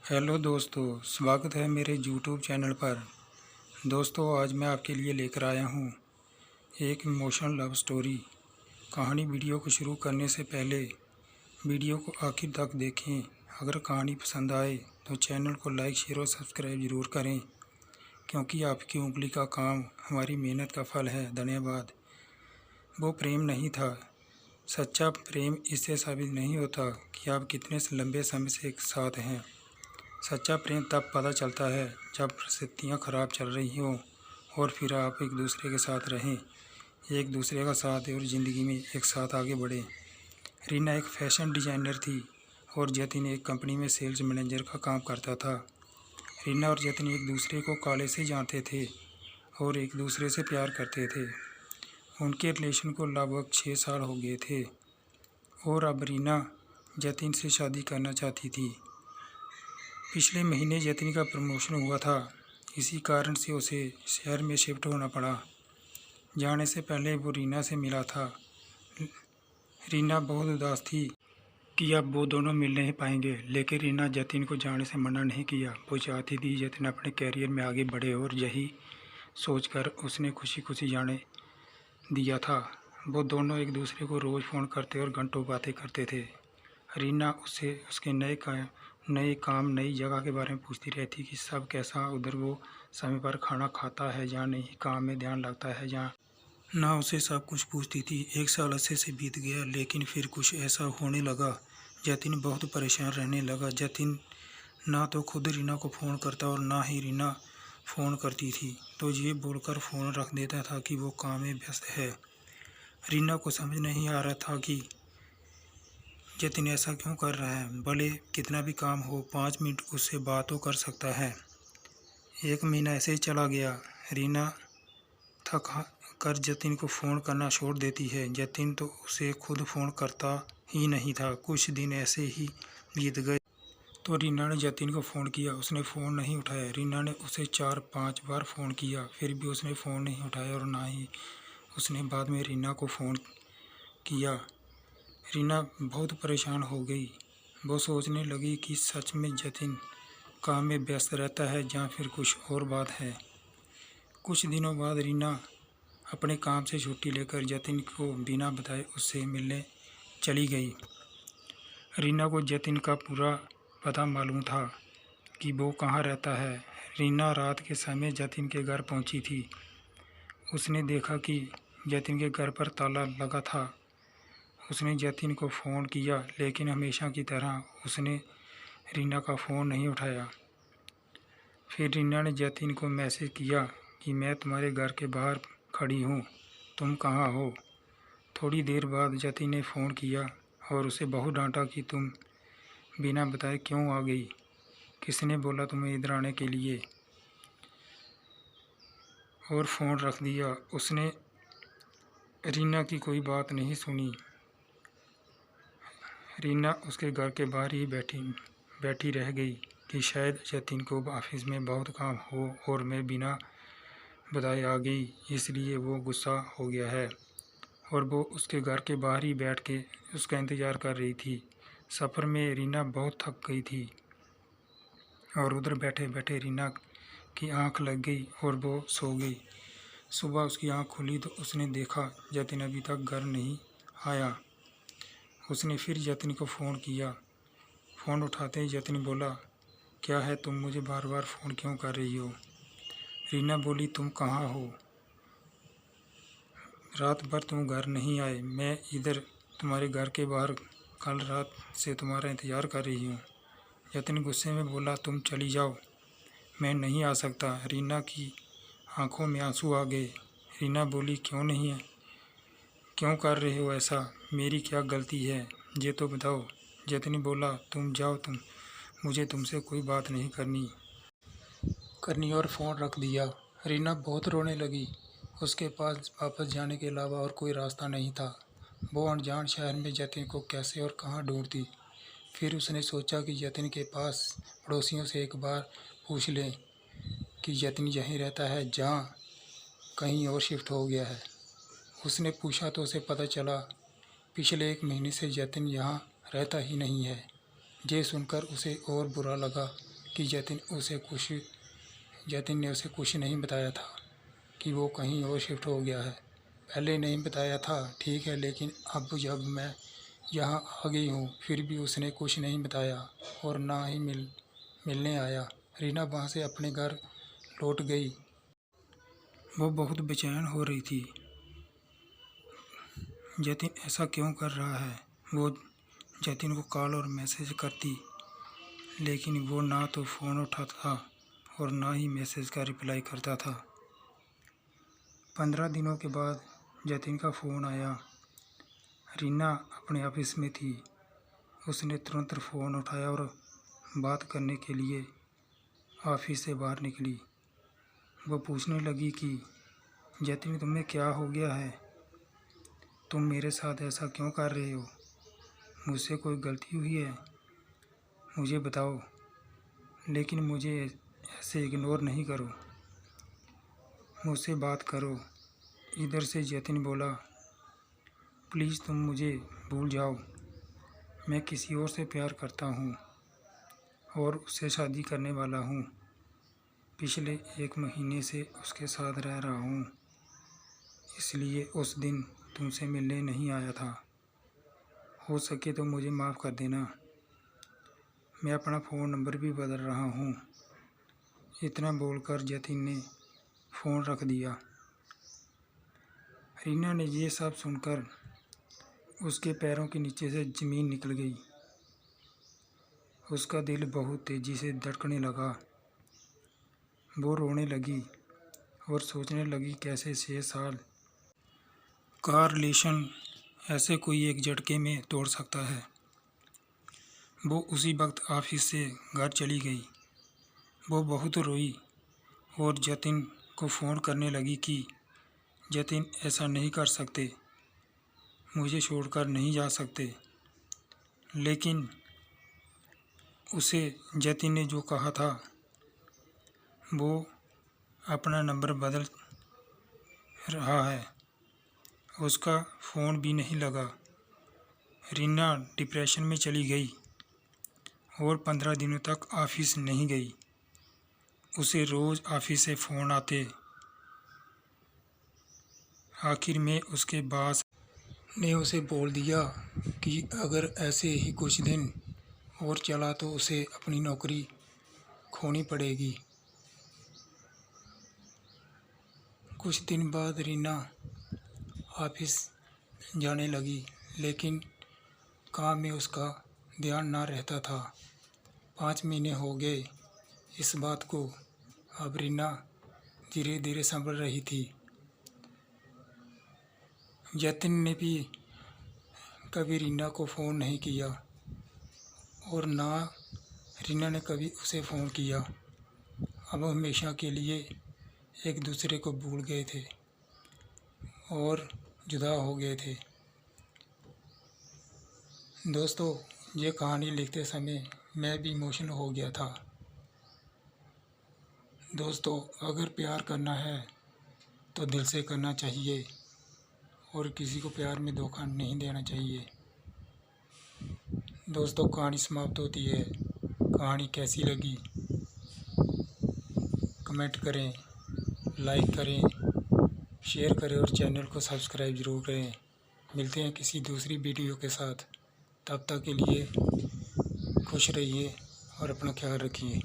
Hello दोस्तों, स्वागत है मेरे यूट्यूब चैनल पर। दोस्तों, आज मैं आपके लिए लेकर आया हूँ एक इमोशनल लव स्टोरी कहानी। वीडियो को शुरू करने से पहले वीडियो को आखिर तक देखें। अगर कहानी पसंद आए तो चैनल को लाइक, शेयर और सब्सक्राइब ज़रूर करें, क्योंकि आपकी उंगली का काम हमारी मेहनत का फल है। धन्यवाद। वो प्रेम नहीं था। सच्चा प्रेम इससे साबित नहीं होता कि आप कितने लंबे समय से एक साथ हैं। सच्चा प्रेम तब पता चलता है जब परिस्थितियाँ ख़राब चल रही हों और फिर आप एक दूसरे के साथ रहें, एक दूसरे का साथ दें और ज़िंदगी में एक साथ आगे बढ़ें। रीना एक फ़ैशन डिज़ाइनर थी और जतिन एक कंपनी में सेल्स मैनेजर का काम करता था। रीना और जतिन एक दूसरे को कॉलेज से जानते थे और एक दूसरे से प्यार करते थे। उनके रिलेशन को लगभग 6 साल हो गए थे और अब रीना जतिन से शादी करना चाहती थी। पिछले महीने जतिन का प्रमोशन हुआ था, इसी कारण से उसे शहर में शिफ्ट होना पड़ा। जाने से पहले वो रीना से मिला था। रीना बहुत उदास थी कि अब वो दोनों मिल नहीं पाएंगे, लेकिन रीना जतिन को जाने से मना नहीं किया। वो चाहती थी जतिन अपने कैरियर में आगे बढ़े और यही सोचकर उसने खुशी खुशी जाने दिया था। वो दोनों एक दूसरे को रोज़ फ़ोन करते और घंटों बातें करते थे। रीना उससे उसके नए काम, नई जगह के बारे में पूछती रहती कि सब कैसा उधर, वो समय पर खाना खाता है या नहीं, काम में ध्यान लगता है या ना, उसे सब कुछ पूछती थी। 1 साल अच्छे से बीत गया, लेकिन फिर कुछ ऐसा होने लगा। जतिन बहुत परेशान रहने लगा। जतिन ना तो खुद रीना को फ़ोन करता और ना ही रीना फ़ोन करती थी, तो ये बोलकर फ़ोन रख देता था कि वो काम में व्यस्त है। रीना को समझ नहीं आ रहा था कि जतिन ऐसा क्यों कर रहा है। भले कितना भी काम हो, 5 मिनट उससे बात तो कर सकता है। 1 महीना ऐसे ही चला गया। रीना थक कर जतिन को फ़ोन करना छोड़ देती है। जतिन तो उसे खुद फ़ोन करता ही नहीं था। कुछ दिन ऐसे ही बीत गए तो रीना ने जतिन को फ़ोन किया, उसने फ़ोन नहीं उठाया। रीना ने उसे 4-5 बार फ़ोन किया, फिर भी उसने फ़ोन नहीं उठाया और ना ही उसने बाद में रीना को फ़ोन किया। रीना बहुत परेशान हो गई। वो सोचने लगी कि सच में जतिन काम में व्यस्त रहता है या फिर कुछ और बात है। कुछ दिनों बाद रीना अपने काम से छुट्टी लेकर जतिन को बिना बताए उससे मिलने चली गई। रीना को जतिन का पूरा पता मालूम था कि वो कहाँ रहता है। रीना रात के समय जतिन के घर पहुंची थी। उसने देखा कि जतिन के घर पर ताला लगा था। उसने जतिन को फ़ोन किया, लेकिन हमेशा की तरह उसने रीना का फ़ोन नहीं उठाया। फिर रीना ने जतिन को मैसेज किया कि मैं तुम्हारे घर के बाहर खड़ी हूँ, तुम कहाँ हो। थोड़ी देर बाद जतिन ने फ़ोन किया और उसे बहुत डांटा कि तुम बिना बताए क्यों आ गई, किसने बोला तुम्हें इधर आने के लिए, और फ़ोन रख दिया। उसने रीना की कोई बात नहीं सुनी। रीना उसके घर के बाहर ही बैठी रह गई कि शायद जतिन को ऑफिस में बहुत काम हो और मैं बिना बताए आ गई, इसलिए वो गुस्सा हो गया है। और वो उसके घर के बाहर ही बैठ के उसका इंतज़ार कर रही थी। सफ़र में रीना बहुत थक गई थी और उधर बैठे बैठे रीना की आंख लग गई और वो सो गई। सुबह उसकी आंख खुली तो उसने देखा जतिन अभी तक घर नहीं आया। उसने फिर जतिन को फ़ोन किया। फ़ोन उठाते ही जतिन बोला, क्या है, तुम मुझे बार बार फ़ोन क्यों कर रही हो। रीना बोली, तुम कहाँ हो, रात भर तुम घर नहीं आए, मैं इधर तुम्हारे घर के बाहर कल रात से तुम्हारा इंतज़ार कर रही हूँ। जतिन गुस्से में बोला, तुम चली जाओ, मैं नहीं आ सकता। रीना की आंखों में आंसू आ गए। रीना बोली, क्यों नहीं है, क्यों कर रहे हो ऐसा, मेरी क्या गलती है, ये तो बताओ। जतिन बोला, तुम जाओ, मुझे तुमसे कोई बात नहीं करनी, और फ़ोन रख दिया। रीना बहुत रोने लगी। उसके पास वापस जाने के अलावा और कोई रास्ता नहीं था। वो अनजान शहर में जतिन को कैसे और कहाँ ढूंढती। फिर उसने सोचा कि जतिन के पास पड़ोसियों से एक बार पूछ लें कि जतिन यहीं रहता है जहाँ कहीं और शिफ्ट हो गया है। उसने पूछा तो उसे पता चला पिछले 1 महीने से जतिन यहाँ रहता ही नहीं है। ये सुनकर उसे और बुरा लगा। कि जतिन ने उसे कुछ नहीं बताया था कि वो कहीं और शिफ्ट हो गया है। पहले नहीं बताया था ठीक है, लेकिन अब जब मैं यहाँ आ गई हूँ फिर भी उसने कुछ नहीं बताया और ना ही मिलने आया। रीना वहाँ से अपने घर लौट गई। वो बहुत बेचैन हो रही थी। जतिन ऐसा क्यों कर रहा है? वो जतिन को कॉल और मैसेज करती, लेकिन वो ना तो फ़ोन उठाता और ना ही मैसेज का रिप्लाई करता था। 15 दिनों के बाद जतिन का फ़ोन आया। रीना अपने ऑफिस में थी। उसने तुरंत फ़ोन उठाया और बात करने के लिए ऑफिस से बाहर निकली। वो पूछने लगी कि जतिन, तुम्हें क्या हो गया है? तुम मेरे साथ ऐसा क्यों कर रहे हो? मुझसे कोई गलती हुई है? मुझे बताओ, लेकिन मुझे ऐसे इग्नोर नहीं करो, मुझसे बात करो। इधर से जतिन बोला, प्लीज़ तुम मुझे भूल जाओ। मैं किसी और से प्यार करता हूँ और उससे शादी करने वाला हूँ। पिछले 1 महीने से उसके साथ रह रहा हूँ, इसलिए उस दिन तुमसे मिलने नहीं आया था। हो सके तो मुझे माफ़ कर देना। मैं अपना फ़ोन नंबर भी बदल रहा हूँ। इतना बोलकर जतिन ने फ़ोन रख दिया। रीना ने ये सब सुनकर उसके पैरों के नीचे से ज़मीन निकल गई। उसका दिल बहुत तेज़ी से धड़कने लगा। वो रोने लगी और सोचने लगी कैसे 6 साल का रिलेशन ऐसे कोई एक झटके में तोड़ सकता है। वो उसी वक्त ऑफिस से घर चली गई। वो बहुत रोई और जतिन को फ़ोन करने लगी कि जतिन, ऐसा नहीं कर सकते, मुझे छोड़कर नहीं जा सकते। लेकिन उसे जतिन ने जो कहा था, वो अपना नंबर बदल रहा है। उसका फ़ोन भी नहीं लगा। रीना डिप्रेशन में चली गई और 15 दिनों तक ऑफिस नहीं गई। उसे रोज़ ऑफिस से फ़ोन आते। आखिर में उसके बॉस ने उसे बोल दिया कि अगर ऐसे ही कुछ दिन और चला तो उसे अपनी नौकरी खोनी पड़ेगी। कुछ दिन बाद रीना ऑफिस जाने लगी, लेकिन काम में उसका ध्यान ना रहता था। 5 महीने हो गए इस बात को। अब रीना धीरे धीरे संभल रही थी। जतिन ने भी कभी रीना को फ़ोन नहीं किया और ना रीना ने कभी उसे फ़ोन किया। अब हमेशा के लिए एक दूसरे को भूल गए थे और जुदा हो गए थे। दोस्तों, ये कहानी लिखते समय मैं भी इमोशनल हो गया था। दोस्तों, अगर प्यार करना है तो दिल से करना चाहिए और किसी को प्यार में धोखा नहीं देना चाहिए। दोस्तों, कहानी समाप्त होती है। कहानी कैसी लगी कमेंट करें, लाइक करें, शेयर करें और चैनल को सब्सक्राइब ज़रूर करें। मिलते हैं किसी दूसरी वीडियो के साथ। तब तक के लिए खुश रहिए और अपना ख्याल रखिए।